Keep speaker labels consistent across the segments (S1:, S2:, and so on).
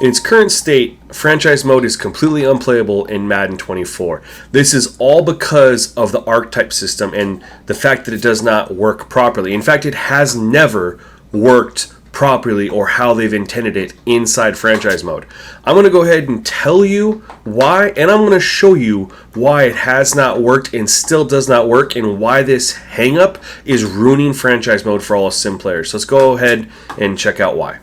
S1: In its current state, franchise mode is completely unplayable in Madden 24. This is all because of the archetype system and the fact that it does not work properly. In fact, it has never worked properly or how they've intended it inside franchise mode. I'm going to go ahead and tell you why, and I'm going to show you why it has not worked and still does not work, and why this hang-up is ruining franchise mode for all sim players. So let's go ahead and check out why.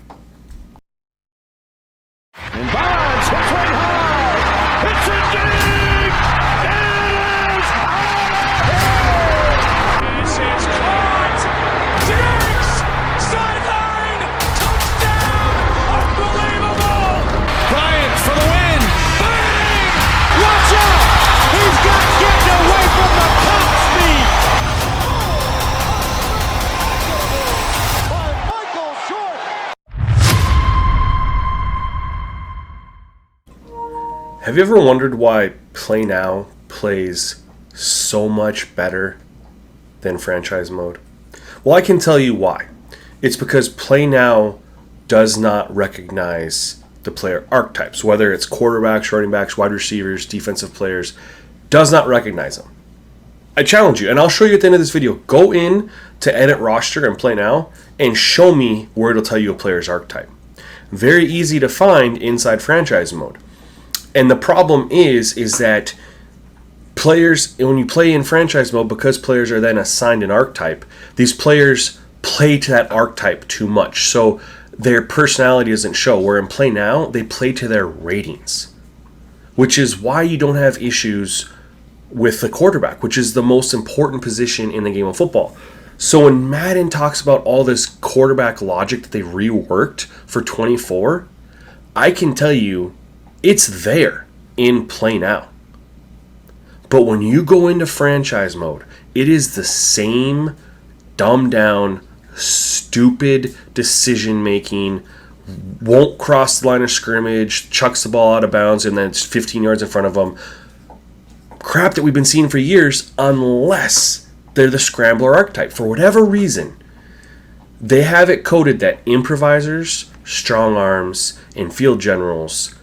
S2: And Bonds hits way high. It's a dig. It is out of here. This is caught. Diggs. Sideline. Touchdown. Unbelievable. Bryant for the win. Bang. Watch out. He's got getting away from the top speed. By Michael Short.
S1: Have you ever wondered why Play Now plays so much better than franchise mode? Well, I can tell you why. It's because Play Now does not recognize the player archetypes, whether it's quarterbacks, running backs, wide receivers, defensive players, does not recognize them. I challenge you, and I'll show you at the end of this video, go in to edit roster and Play Now and show me where it'll tell you a player's archetype. Very easy to find inside franchise mode. And the problem is that players, when you play in franchise mode, because players are then assigned an archetype, these players play to that archetype too much. So their personality doesn't show. Where in Play Now, they play to their ratings, which is why you don't have issues with the quarterback, which is the most important position in the game of football. So when Madden talks about all this quarterback logic that they reworked for 24, I can tell you, it's there in Play Now. But when you go into franchise mode, it is the same dumbed down, stupid decision making, won't cross the line of scrimmage, chucks the ball out of bounds, and then it's 15 yards in front of them. Crap that we've been seeing for years, unless they're the scrambler archetype. For whatever reason, they have it coded that improvisers, strong arms, and field generals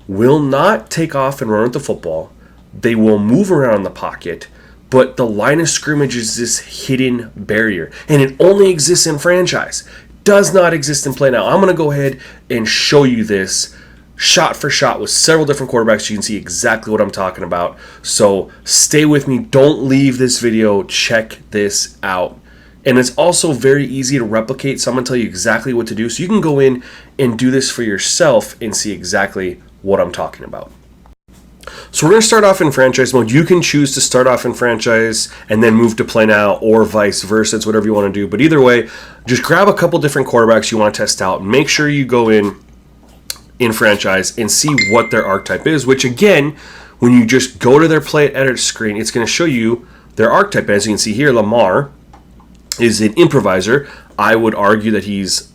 S1: will not take off and run with the football. They will move around the pocket, but the line of scrimmage is this hidden barrier, and it only exists in franchise. Does not exist in Play Now. I'm going to go ahead and show you this shot for shot with several different quarterbacks. You can see exactly what I'm talking about. So stay with me. Don't leave this video. Check this out. And it's also very easy to replicate, so I'm going to tell you exactly what to do. So you can go in and do this for yourself and see exactly what I'm talking about. So we're going to start off in franchise mode. You can choose to start off in franchise and then move to Play Now, or vice versa. It's whatever you want to do. But either way, just grab a couple different quarterbacks you want to test out. Make sure you go in franchise and see what their archetype is, which again, when you just go to their play edit screen, it's going to show you their archetype. As you can see here, Lamar is an improviser. I would argue that he's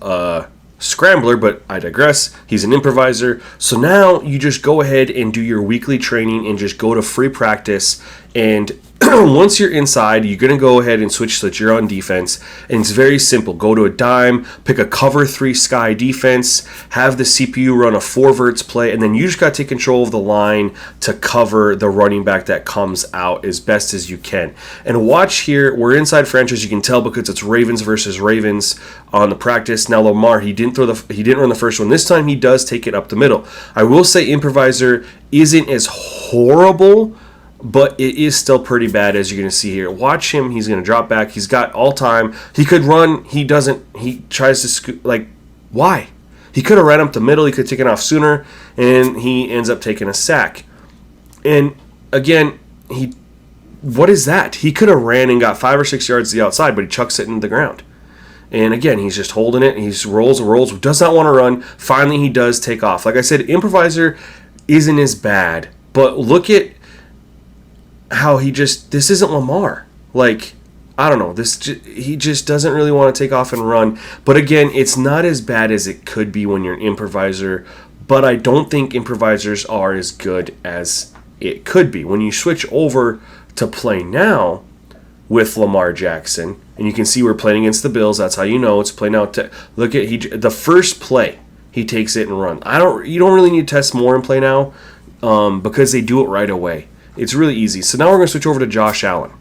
S1: scrambler, but I digress. He's an improviser. So now you just go ahead and do your weekly training and just go to free practice. And once you're inside, you're going to go ahead and switch so that you're on defense. And it's very simple. Go to a dime, pick a cover 3 sky defense, have the CPU run a 4 verts play, and then you just got to take control of the line to cover the running back that comes out as best as you can. And watch here, we're inside franchise. You can tell because it's Ravens versus Ravens on the practice. Now Lamar, he didn't run the first one. This time he does take it up the middle. I will say improviser isn't as horrible, but it is still pretty bad, as you're going to see here. Watch him. He's going to drop back. He's got all time. He could run. He doesn't. He tries to scoot. Like, why? He could have ran up the middle. He could have taken off sooner, and he ends up taking a sack. And, again, what is that? He could have ran and got 5 or 6 yards to the outside, but he chucks it into the ground. And, again, he's just holding it. He rolls and rolls. Does not want to run. Finally, he does take off. Like I said, improviser isn't as bad, but look at how this isn't Lamar. Like, I don't know, he just doesn't really want to take off and run. But again, it's not as bad as it could be when you're an improviser, but I don't think improvisers are as good as it could be. When you switch over to Play Now with Lamar Jackson, and you can see we're playing against the Bills, that's how you know it's Play Now. Look at the first play. he takes it and runs. You don't really need to test more in Play Now because they do it right away. It's really easy. So now we're going to switch over to Josh Allen.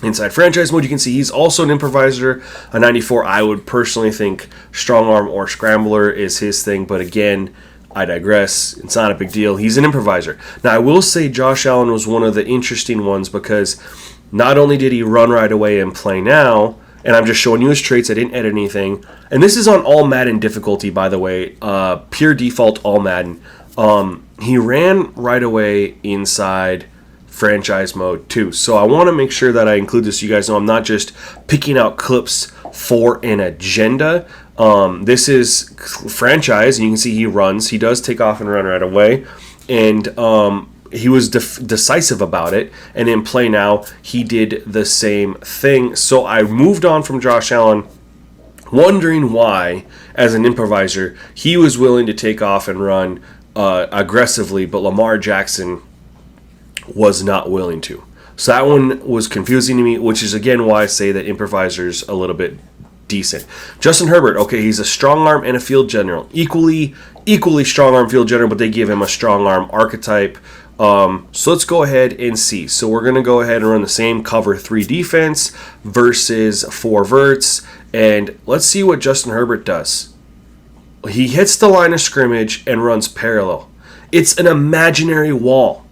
S1: Inside franchise mode, you can see he's also an improviser, a 94. I would personally think strong arm or scrambler is his thing, but again, I digress. It's not a big deal. He's an improviser. Now, I will say Josh Allen was one of the interesting ones because not only did he run right away and Play Now, and I'm just showing you his traits. I didn't edit anything. And this is on all Madden difficulty, by the way. Pure default all Madden. He ran right away inside franchise mode too. So I want to make sure that I include this so you guys know I'm not just picking out clips for an agenda. This is franchise, and you can see he runs. He does take off and run right away. And he was decisive about it. And in Play Now, he did the same thing. So I moved on from Josh Allen, wondering why, as an improviser, he was willing to take off and run aggressively, but Lamar Jackson was not willing to. So that one was confusing to me, which is again why I say that improviser's a little bit decent. Justin Herbert, okay, he's a strong arm and a field general. Equally strong arm field general, but they give him a strong arm archetype. So let's go ahead and see. So we're going to go ahead and run the same cover 3 defense versus 4 verts. And let's see what Justin Herbert does. He hits the line of scrimmage and runs parallel. It's an imaginary wall.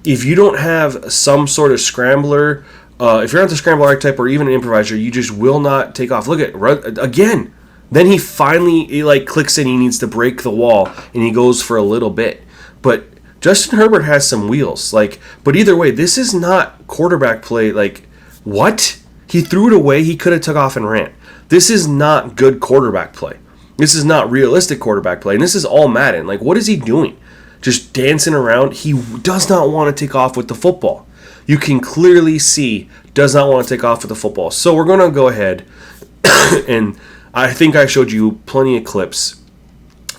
S1: If you don't have some sort of scrambler, if you're not the scrambler archetype or even an improviser, you just will not take off. Look at run again. Then he finally clicks in. He needs to break the wall, and he goes for a little bit. But Justin Herbert has some wheels. But either way, this is not quarterback play. What? He threw it away. He could have took off and ran. This is not good quarterback play. This is not realistic quarterback play. And this is all Madden. What is he doing? Just dancing around. He does not want to take off with the football. You can clearly see does not want to take off with the football. So we're going to go ahead and I think I showed you plenty of clips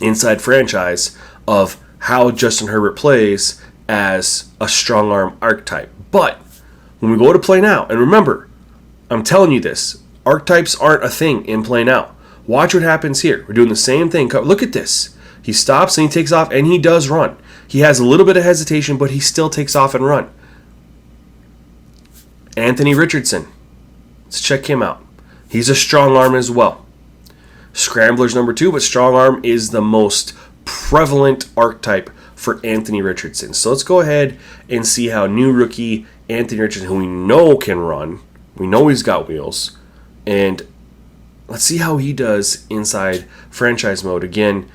S1: inside franchise of how Justin Herbert plays as a strong arm archetype. But when we go to Play Now, and remember, I'm telling you this, archetypes aren't a thing in Play Now. Watch what happens here. We're doing the same thing. Look at this. He stops and he takes off, and he does run. He has a little bit of hesitation, but he still takes off and run. Anthony Richardson. Let's check him out. He's a strong arm as well. Scrambler's number 2, but strong arm is the most prevalent archetype for Anthony Richardson. So let's go ahead and see how new rookie Anthony Richardson, who we know can run, we know he's got wheels, and let's see how he does inside franchise mode. Again,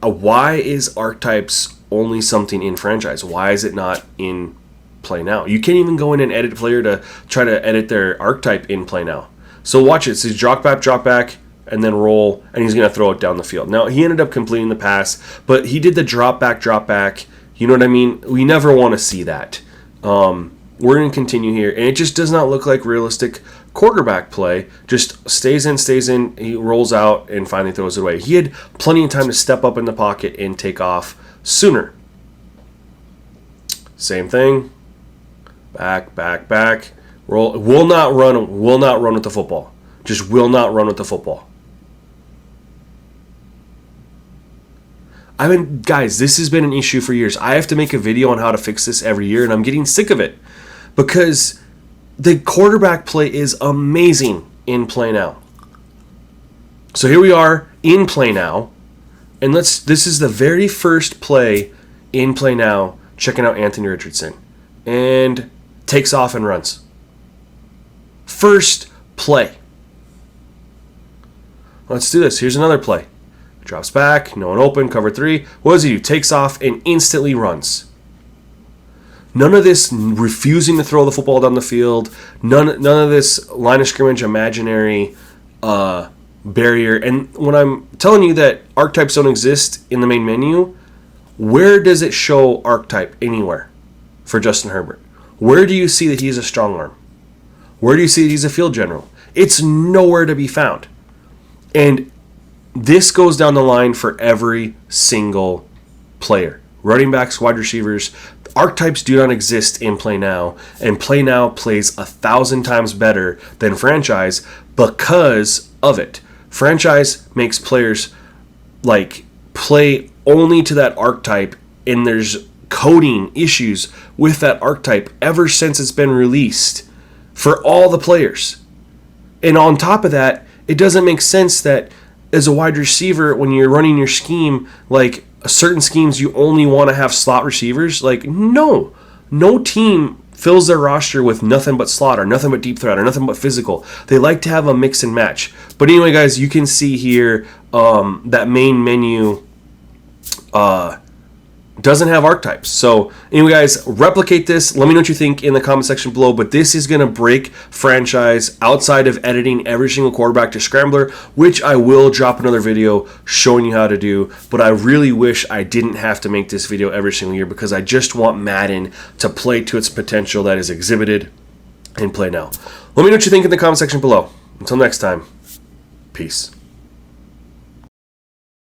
S1: why is archetypes only something in franchise? Why is it not in Play Now? You can't even go in and edit a player to try to edit their archetype in Play Now. So watch it. It says drop back, and then roll, and he's going to throw it down the field. Now, he ended up completing the pass, but he did the drop back. You know what I mean? We never want to see that. We're going to continue here, and it just does not look like realistic quarterback play. Just stays in, he rolls out, and finally throws it away. He had plenty of time to step up in the pocket and take off sooner. Same thing. Back. Roll. Will not run with the football. Just will not run with the football. Guys, this has been an issue for years. I have to make a video on how to fix this every year, and I'm getting sick of it because the quarterback play is amazing in Play Now. So here we are in Play Now, and this is the very first play in Play Now, checking out Anthony Richardson, and takes off and runs. First play. Let's do this. Here's another play. Drops back, no one open, cover 3. What does he do? Takes off and instantly runs. None of this refusing to throw the football down the field. None of this line of scrimmage imaginary barrier. And when I'm telling you that archetypes don't exist in the main menu, where does it show archetype anywhere for Justin Herbert? Where do you see that he's a strong arm? Where do you see that he's a field general? It's nowhere to be found. And this goes down the line for every single player. Running backs, wide receivers. Archetypes do not exist in Play Now, and Play Now plays 1,000 times better than franchise because of it. Franchise makes players like play only to that archetype, and there's coding issues with that archetype ever since it's been released for all the players. And on top of that, it doesn't make sense that as a wide receiver, when you're running your scheme, like certain schemes you only want to have slot receivers. Like, no team fills their roster with nothing but slot or nothing but deep threat or nothing but physical. They like to have a mix and match. But anyway, guys, you can see here that main menu doesn't have archetypes. So anyway, guys, replicate this. Let me know what you think in the comment section below. But this is going to break Franchise outside of editing every single quarterback to Scrambler, which I will drop another video showing you how to do. But I really wish I didn't have to make this video every single year, because I just want Madden to play to its potential that is exhibited in Play Now. Let me know what you think in the comment section below. Until next time, peace.